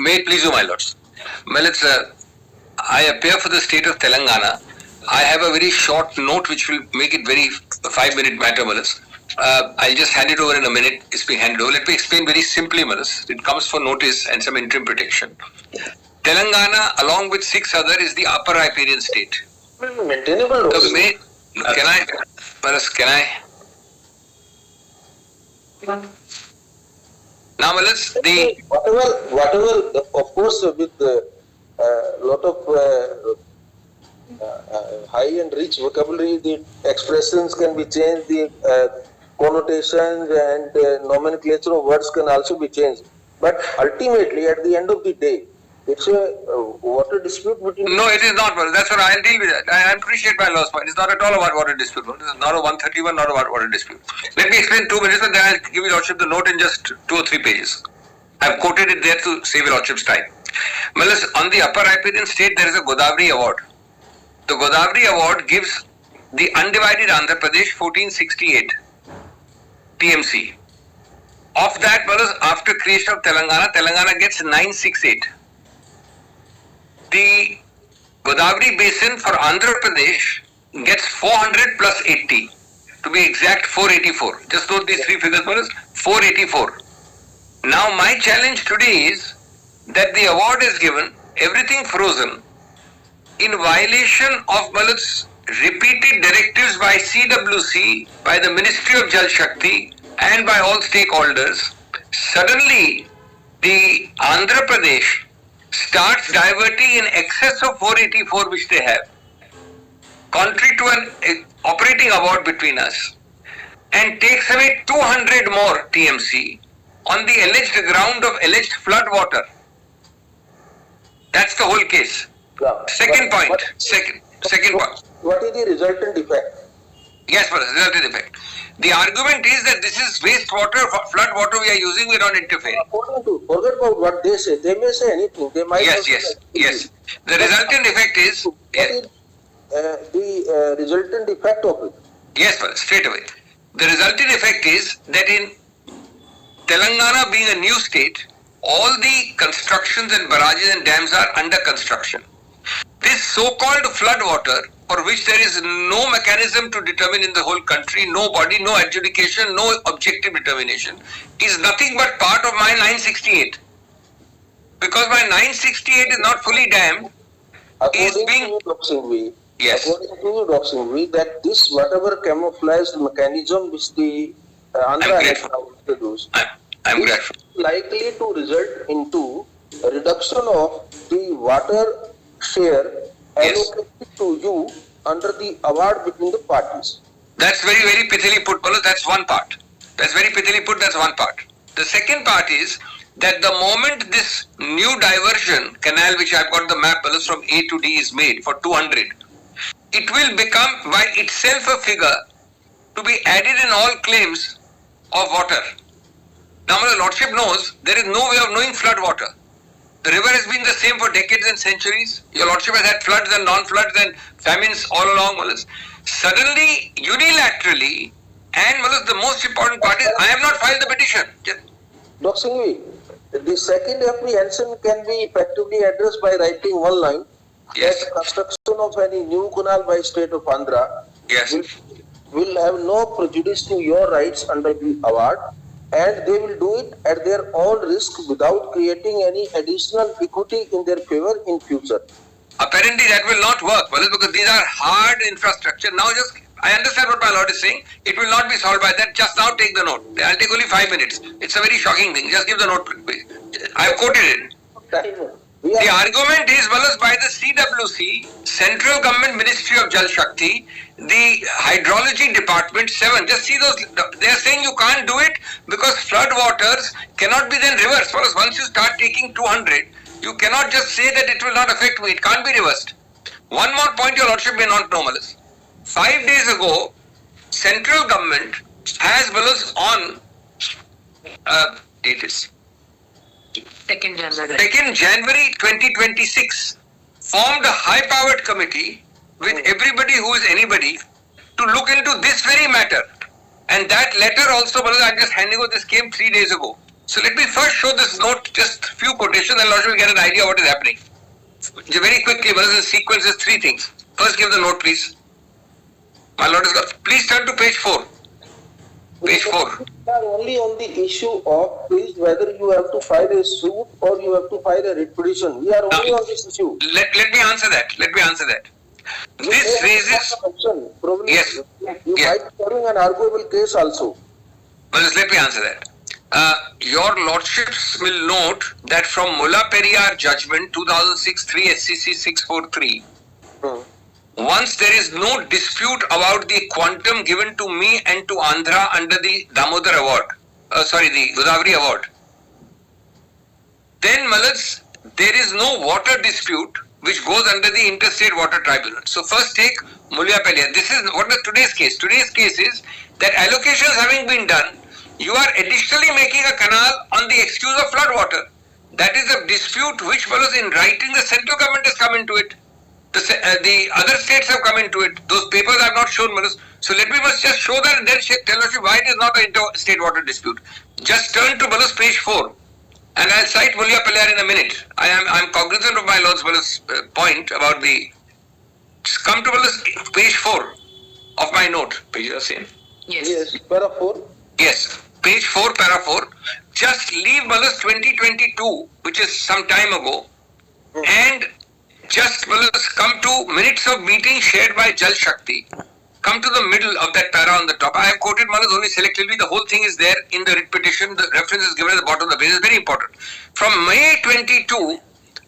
May it please you, my lords. Well, I appear for the state of Telangana. I have a very short note which will make it very 5-minute matter, Malas. I'll just hand it over in a minute. It's being handed over. Let me explain very simply, Malas. It comes for notice and some interim protection. Telangana, along with 6 other, is the upper riparian state. Maintainable. Can I? Malas, can I? Now, Malas, the whatever, of course, with a lot of high and rich vocabulary, the expressions can be changed, the connotations and nomenclature of words can also be changed. But ultimately, at the end of the day, it's a water dispute between... No, it is not. That's what I'll deal with that. I appreciate my law's point. It's not at all about water dispute. It's not a 131, not about water dispute. Let me explain 2 minutes and then I'll give you Lordship the note in just 2 or 3 pages. I've quoted it there to save your Lordship's time. Well, on the upper riparian state, there is a Godavari award. The Godavari award gives the undivided Andhra Pradesh 1468 TMC. Of that, after creation of Telangana, Telangana gets 968. The Godavari basin for Andhra Pradesh gets 400 plus 80. To be exact, 484. Just note these 3 figures, 484. Now, my challenge today is that the award is given, everything frozen, in violation of repeated directives by CWC, by the Ministry of Jal Shakti, and by all stakeholders. Suddenly, the Andhra Pradesh starts diverting in excess of 484 which they have, contrary to an operating award between us, and takes away 200 more TMC on the alleged ground of alleged flood water. That's the whole case. Yeah. Second point. What is the resultant effect? Yes, resultant effect. The argument is that this is wastewater, flood water we are using, we don't interfere. Forget about what they say. They may say anything. They might. Yes. The resultant effect is. What is the resultant effect of it? Yes, straight away. The resultant effect is that in Telangana being a new state, all the constructions and barrages and dams are under construction. This so-called flood water, for which there is no mechanism to determine in the whole country, no body, no adjudication, no objective determination, is nothing but part of my 968. Because my 968 is not fully dammed, According to you, Dr. Singhvi, that this whatever camouflage mechanism which the Andhra has now introduced, I'm grateful. Likely to result into a reduction of the water share allocated to you under the award between the parties. That's very, very pithily put, Paula. That's one part. That's very pithily put. That's one part. The second part is that the moment this new diversion canal, which I've got the map, Paula, from A to D is made for 200, it will become by itself a figure to be added in all claims of water. Now, the Lordship knows there is no way of knowing flood water. The river has been the same for decades and centuries. Your Lordship has had floods and non-floods and famines all along, Malas. Suddenly, unilaterally, and Malas, the most important part is, I have not filed the petition. Dr. Singhvi, the second apprehension can be effectively addressed by writing one line. Yes. That construction of any new canal by state of Andhra will have no prejudice to your rights under the award, and they will do it at their own risk without creating any additional equity in their favor in future. Apparently that will not work, because these are hard infrastructure. Now I understand what my lord is saying. It will not be solved by that. Just now take the note. I'll take only 5 minutes. It's a very shocking thing. Just give the note. I've quoted it. The argument is, by the CWC, Central Government Ministry of Jal Shakti, the Hydrology Department 7, just see those, they are saying you can't do it because flood waters cannot be then reversed. Once you start taking 200, you cannot just say that it will not affect me. It can't be reversed. One more point your Lordship may not know, Malas. 5 days ago, Central Government has, on, date is 2nd January 2026, formed a high-powered committee with everybody who is anybody to look into this very matter. And that letter also, I'm just handing over, this came 3 days ago. So let me first show this note, just few quotations, and Lordship will get an idea what is happening. Very quickly, what is the sequence is three things. First, give the note, please. My Lord has got. Please turn to page 4. Page 4. We are only on the issue of whether you have to file a suit or you have to file a writ petition. We are only on this issue. Let me answer that. Let me answer that. You This may have raises. some option. Probably Yes. You Yes. might be having an arguable case also. Well, just let me answer that. Your Lordships will note that from Mulla Periyar judgment 2006 3 SCC 643. Once there is no dispute about the quantum given to me and to Andhra under the Damodar award, the Godavari award, then Malads, there is no water dispute which goes under the Interstate Water Tribunal. So first take Mulla Periyar. This is what the today's case. Today's case is that allocations having been done, you are additionally making a canal on the excuse of flood water. That is a dispute which follows in writing. The central government has come into it. The other states have come into it. Those papers I have not shown, Manus. So let me just show that and then tell us why it is not an interstate water dispute. Just turn to Manus page 4 and I'll cite Mulla Periyar in a minute. I am cognizant of my Lord's Manus point about the. Just come to Manus page 4 of my note. Page the same. Yes. Para 4. Yes. Page 4, para 4. Just leave Manus 2022, which is some time ago, and just come to minutes of meeting shared by Jal Shakti. Come to the middle of that para on the top. I have quoted Manus only selectively. The whole thing is there in the writ petition. The reference is given at the bottom of the page. It's very important. From May 22,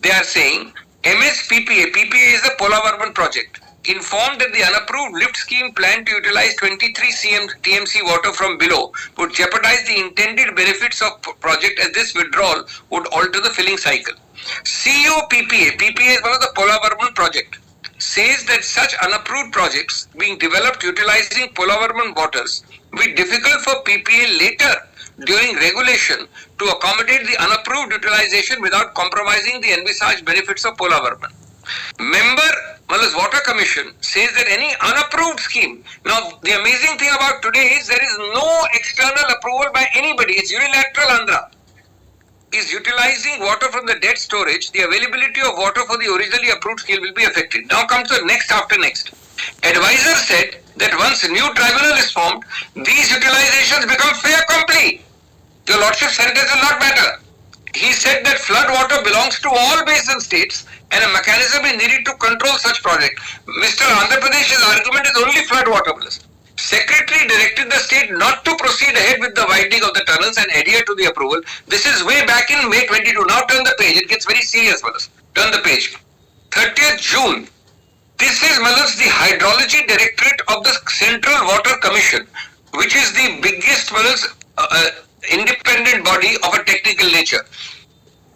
they are saying MSPPA. PPA is the Polavaram project. Informed that the unapproved lift scheme planned to utilize 23 TMC water from below would jeopardize the intended benefits of project, as this withdrawal would alter the filling cycle. CUPPA, PPA is one of the Polavaram project, says that such unapproved projects being developed utilizing Polavaram waters will be difficult for PPA later during regulation to accommodate the unapproved utilization without compromising the envisaged benefits of Polavaram. Member Malus Water Commission says that any unapproved scheme. Now, the amazing thing about today is there is no external approval by anybody. It's unilateral. Andhra is utilizing water from the dead storage. The availability of water for the originally approved scheme will be affected. Now comes the next after next. Advisor said that once a new tribunal is formed, these utilizations become fait accompli. Your Lordship's sentence will not matter. He said that flood water belongs to all basin states and a mechanism is needed to control such project. Mr. Andhra Pradesh's argument is only flood water. Secretary directed the state not to proceed ahead with the widening of the tunnels and adhere to the approval. This is way back in May 22. Now turn the page. It gets very serious, Malus. Turn the page. 30th June. This is, Malus, the Hydrology Directorate of the Central Water Commission, which is the biggest, Malus, independent body of a technical nature.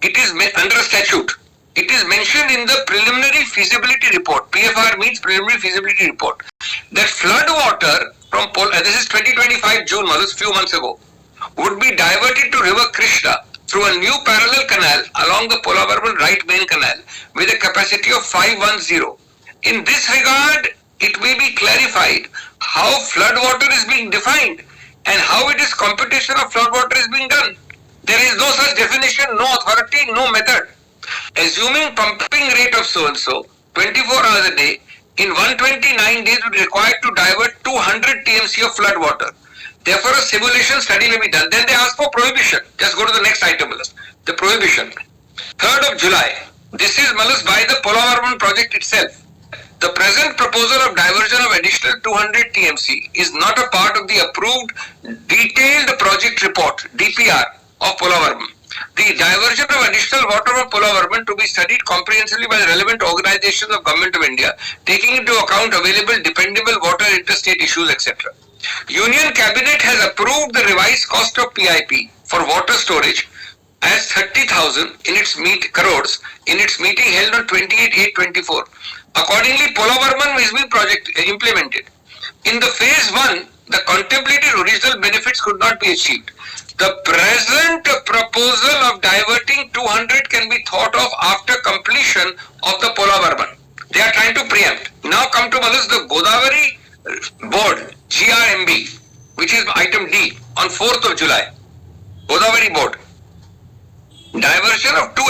It is under a statute. It is mentioned in the preliminary feasibility report. PFR means preliminary feasibility report. That flood water from this is 2025 June, Malus, few months ago, would be diverted to River Krishna through a new parallel canal along the Polavaram right main canal with a capacity of 510. In this regard, it may be clarified how flood water is being defined and how it is computation of flood water is being done. There is no such definition, no authority, no method. Assuming pumping rate of so-and-so, 24 hours a day, in 129 days would be required to divert 200 TMC of flood water. Therefore, a simulation study may be done. Then they ask for prohibition. Just go to the next item, Malus. The prohibition. 3rd of July. This is, Malus, by the Polavaram project itself. The present proposal of diversion of additional 200 TMC is not a part of the approved detailed project report, DPR, of Polavaram. The diversion of additional water from Polavaram to be studied comprehensively by the relevant organizations of Government of India, taking into account available dependable water interstate issues, etc. Union Cabinet has approved the revised cost of PIP for water storage as 30,000 in its crores in its meeting held on 28/8/24. Accordingly, Polavaram is being implemented. In the phase 1, the contemplated original benefits could not be achieved. The present proposal of diverting 200 can be thought of after completion of the Polavaram. They are trying to preempt. Now come to Malus, the Godavari Board, GRMB, which is item D, on 4th of July. Godavari Board. Diversion of 2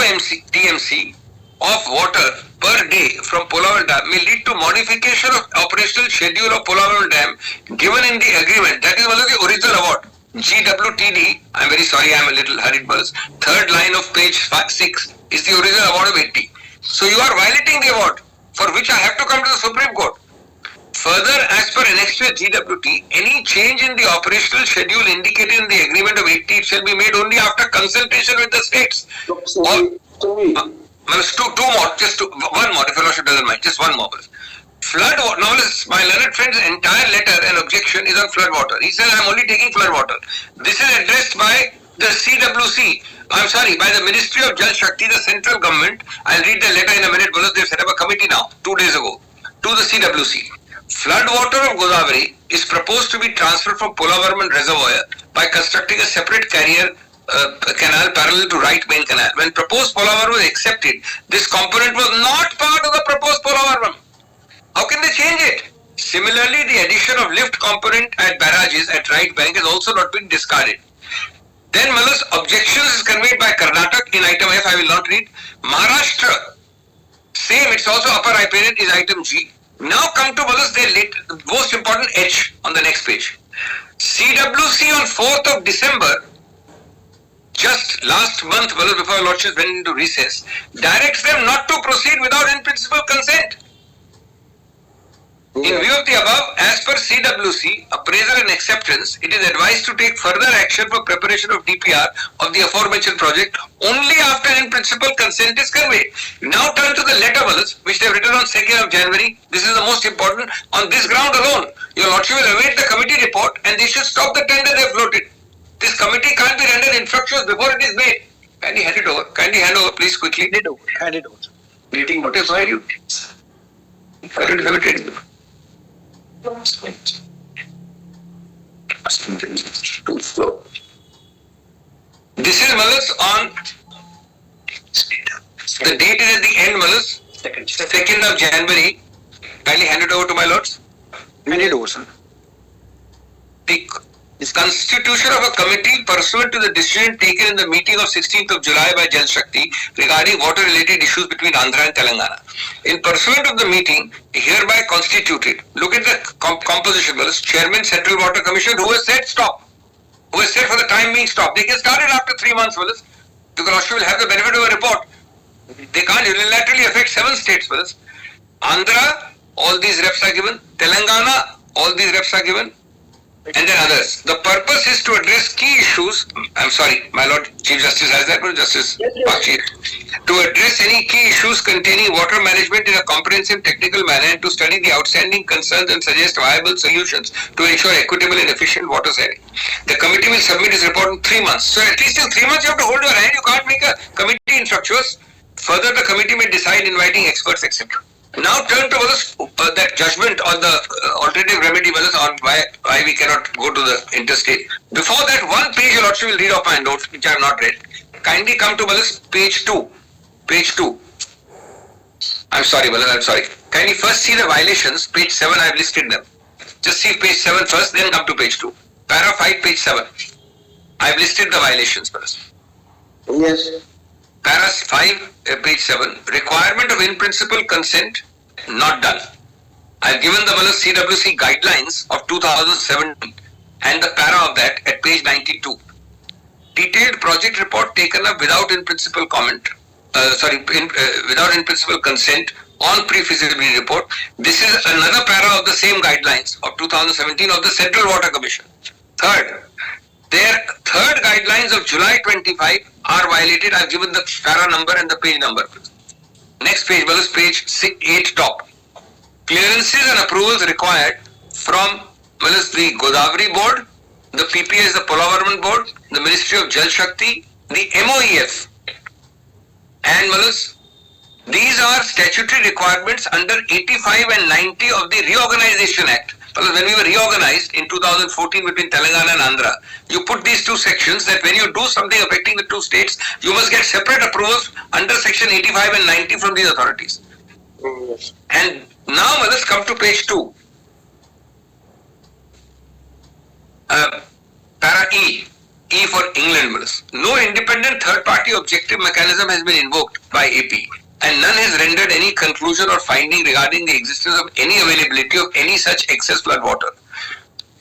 TMC of water per day from Polawal Dam may lead to modification of operational schedule of Polawal Dam given in the agreement. That is one of the original award. GWTD, I'm very sorry, I'm a little hurried, but third line of page 6 is the original award of 80. So you are violating the award, for which I have to come to the Supreme Court. Further, as per annexure GWT, any change in the operational schedule indicated in the agreement of 80 shall be made only after consultation with the states. Two more, one more, if your lordship doesn't mind, just one more. Flood water, now my learned friend's entire letter and objection is on flood water. He says, I'm only taking flood water. This is addressed by the CWC, by the Ministry of Jal Shakti, the central government. I'll read the letter in a minute, because they've set up a committee now, 2 days ago, to the CWC. Flood water of Godavari is proposed to be transferred from Polavaram Reservoir by constructing a separate carrier canal parallel to right main canal. When proposed Polavaram was accepted, this component was not part of the proposed Polavaram. How can they change it? Similarly, the addition of lift component at barrages at right bank has also not been discarded. Then Malus objections is conveyed by Karnataka in item F, I will not read. Maharashtra, same, it's also upper riparian, is item G. Now come to Malus, the most important H on the next page. CWC on 4th of December, just last month, Malus, before Lordship went into recess, directs them not to proceed without in principle consent. In view of the above, as per CWC, appraisal and acceptance, it is advised to take further action for preparation of DPR of the aforementioned project only after in principle consent is conveyed. Now turn to the letter, which they have written on 2nd of January. This is the most important. On this ground alone, your lordship will await the committee report and they should stop the tender they have floated. This committee can't be rendered infructuous before it is made. Kindly hand it over. Kindly hand over, please, quickly. Hand it over. Meeting notice, why are you? Current limited. Too slow. This is Malus on the date is at the end, Malus. 2nd of January. Kindly hand it over to my lords. Hand it over, sir. The constitution of a committee pursuant to the decision taken in the meeting of 16th of July by Jal Shakti regarding water related issues between Andhra and Telangana. In pursuant of the meeting, hereby constituted, look at the composition, Chairman Central Water Commission, who has said stop, who has said for the time being stop. They get started after 3 months, the Lordship will have the benefit of a report. They can't unilaterally affect 7 states, Andhra, all these reps are given, Telangana, all these reps are given, and then others. The purpose is to address key issues. I'm sorry, my Lord Chief Justice has that, but Justice Bakshi. To address any key issues containing water management in a comprehensive technical manner and to study the outstanding concerns and suggest viable solutions to ensure equitable and efficient water sharing. The committee will submit its report in 3 months. So at least in 3 months you have to hold your hand. You can't make a committee infructuous. Further, the committee may decide inviting experts, etc. Now turn to that judgment on the alternative remedy on why we cannot go to the interstate. Before that, one page your lordship will read off my notes, which I have not read. Kindly come to page 2. Page 2. I'm sorry, I'm sorry. Kindly first see the violations. Page 7, I have listed them. Just see page 7 first, then come to page 2. Para 5, page 7. I have listed the violations first. Yes. Para 5, page 7, requirement of in-principle consent, not done. I have given the CWC guidelines of 2017 and the para of that at page 92. Detailed project report taken up without in-principle comment, without in-principle consent on pre-feasibility report. This is another para of the same guidelines of 2017 of the Central Water Commission. Third, their third guidelines of July 25 are violated. I have given the para number and the page number. Next page, page 8 top. Clearances and approvals required from the Godavari board, the PPS, the Polavaram board, the Ministry of Jal Shakti, the MOEF, and these are statutory requirements under 85 and 90 of the Reorganization Act. When we were reorganized in 2014 between Telangana and Andhra, you put these 2 sections that when you do something affecting the 2 states, you must get separate approvals under section 85 and 90 from these authorities. Yes. And now let's come to page 2. Para E. E for England. No independent third-party objective mechanism has been invoked by AP, and none has rendered any conclusion or finding regarding the existence of any availability of any such excess flood water.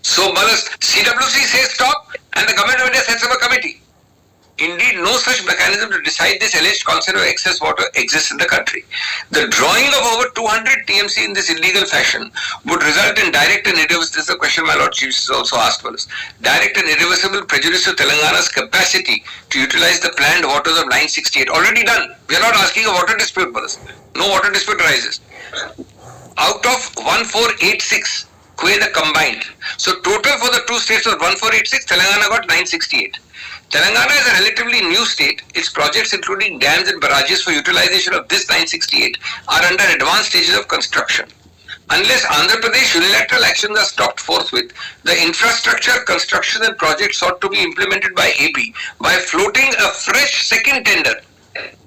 So, CWC says stop, and the government of India sets up a committee. Indeed, no such mechanism to decide this alleged concern of excess water exists in the country. The drawing of over 200 TMC in this illegal fashion would result in direct and irreversible, this is a question my Lord Chief also asked for us, direct and irreversible prejudice to Telangana's capacity to utilize the planned waters of 968. Already done. We are not asking a water dispute for us. No water dispute arises. Out of 1486, Kuwait combined. So total for the two states was 1486, Telangana got 968. Telangana is a relatively new state. Its projects, including dams and barrages for utilization of this 968, are under advanced stages of construction. Unless Andhra Pradesh unilateral actions are stopped forthwith, the infrastructure, construction and projects sought to be implemented by AP by floating a fresh second tender.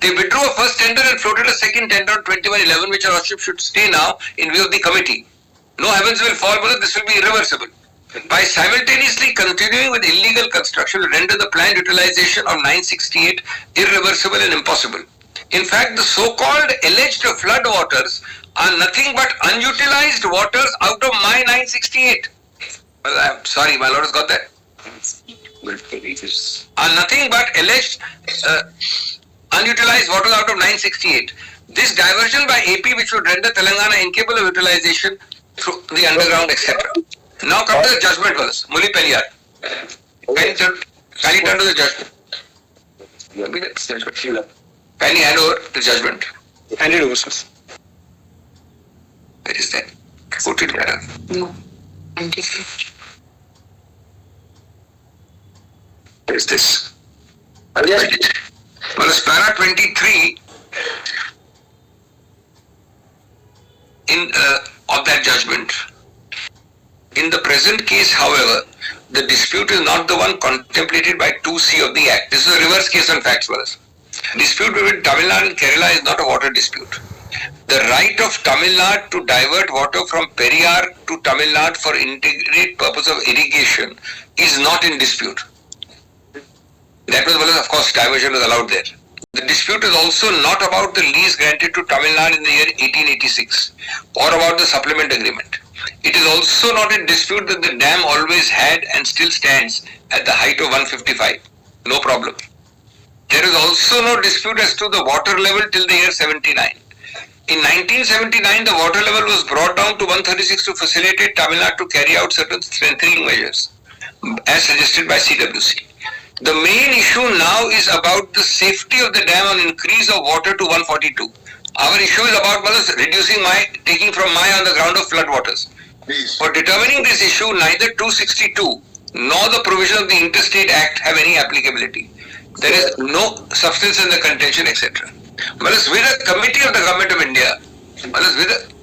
They withdrew a first tender and floated a second tender on 2111, which our worship should stay now in view of the committee. No heavens will fall, but this will be irreversible. By simultaneously continuing with illegal construction will render the planned utilization of 968 irreversible and impossible. In fact, the so-called alleged flood waters are nothing but unutilized waters out of my 968. Well, I'm sorry, my Lord has got that. Are nothing but alleged unutilized waters out of 968. This diversion by AP, which would render Telangana incapable of utilization through the underground, etc. Now come to the judgment verse, Muli Peliyar. Kindly turn to the judgment. Kindly hand over the judgment. Hand it over, sir. Where is that? Put it there. No. Where is this? Well, as para 23 of that judgment. In the present case, however, the dispute is not the one contemplated by 2C of the Act. This is a reverse case on facts for us. Dispute between Tamil Nadu and Kerala is not a water dispute. The right of Tamil Nadu to divert water from Periyar to Tamil Nadu for integrate purpose of irrigation is not in dispute. That was, of course, diversion was allowed there. The dispute is also not about the lease granted to Tamil Nadu in the year 1886 or about the supplement agreement. It is also not in dispute that the dam always had and still stands at the height of 155. No problem. There is also no dispute as to the water level till the year 79. In 1979, the water level was brought down to 136 to facilitate Tamil Nadu to carry out certain strengthening measures, as suggested by CWC. The main issue now is about the safety of the dam on increase of water to 142. Our issue is about taking from Maya on the ground of flood waters. For determining this issue, neither 262 nor the provision of the Interstate Act have any applicability. There is no substance in the contention, etc. With a committee of the Government of India, with